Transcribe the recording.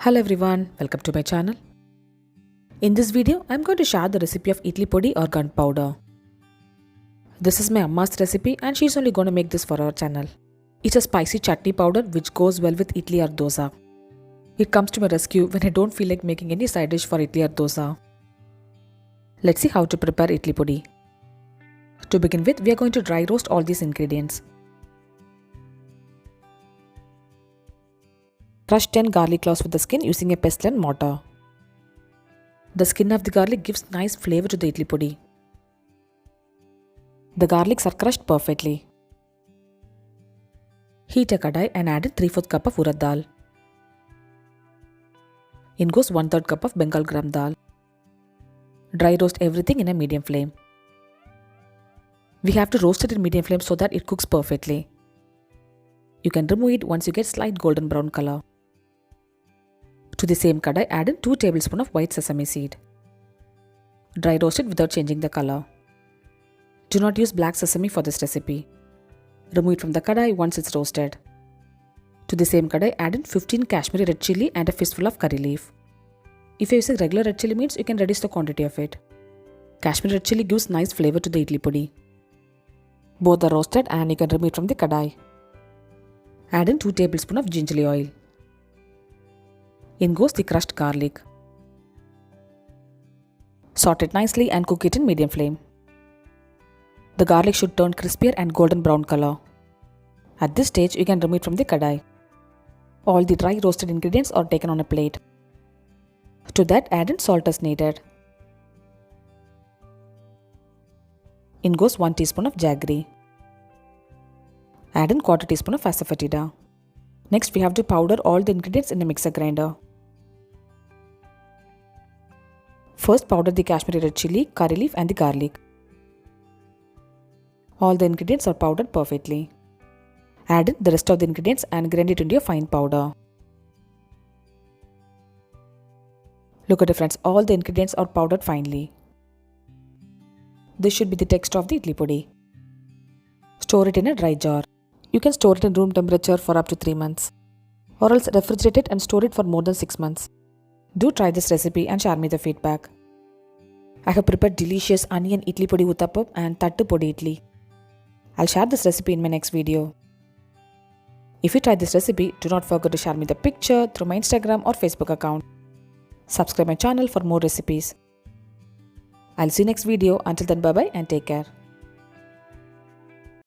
Hello everyone, welcome to my channel. In this video, I'm going to share the recipe of Idli Podi or gunpowder. This is my Amma's recipe and she's only going to make this for our channel. It's a spicy chutney powder which goes well with idli or dosa. It comes to my rescue when I don't feel like making any side dish for idli or dosa. Let's see how to prepare Idli Podi. To begin with, we are going to dry roast all these ingredients. Crush 10 garlic cloves with the skin using a pestle and mortar. The skin of the garlic gives nice flavor to the idli podi. The garlics are crushed perfectly. Heat a kadai and add 3/4 cup of urad dal. In goes 1/3 cup of Bengal gram dal. Dry roast everything in a medium flame. We have to roast it in medium flame so that it cooks perfectly. You can remove it once you get slight golden brown color. To the same kadai, add in 2 tablespoons of white sesame seed. Dry roast it without changing the color. Do not use black sesame for this recipe. Remove it from the kadai once it's roasted. To the same kadai, add in 15 Kashmiri red chilli and a fistful of curry leaf. If you're using regular red chilli means you can reduce the quantity of it. Kashmiri red chilli gives nice flavor to the idli podi. Both are roasted and you can remove it from the kadai. Add in 2 tablespoons of ginger oil. In goes the crushed garlic. Saute it nicely and cook it in medium flame. The garlic should turn crispier and golden brown color. At this stage, you can remove it from the kadai. All the dry roasted ingredients are taken on a plate. To that, add in salt as needed. In goes 1 teaspoon of jaggery. Add in 1/4 teaspoon of asafoetida. Next, we have to powder all the ingredients in a mixer grinder. First, powder the Kashmiri red chilli, curry leaf and the garlic. All the ingredients are powdered perfectly. Add in the rest of the ingredients and grind it into a fine powder. Look at it friends, all the ingredients are powdered finely. This should be the texture of the idli podi. Store it in a dry jar. You can store it in room temperature for up to 3 months. Or else refrigerate it and store it for more than 6 months. Do try this recipe and share me the feedback. I have prepared delicious onion idli podi uttapam and tattu podi idli. I'll share this recipe in my next video. If you try this recipe, do not forget to share me the picture through my Instagram or Facebook account. Subscribe my channel for more recipes. I'll see you next video. Until then, bye bye and take care.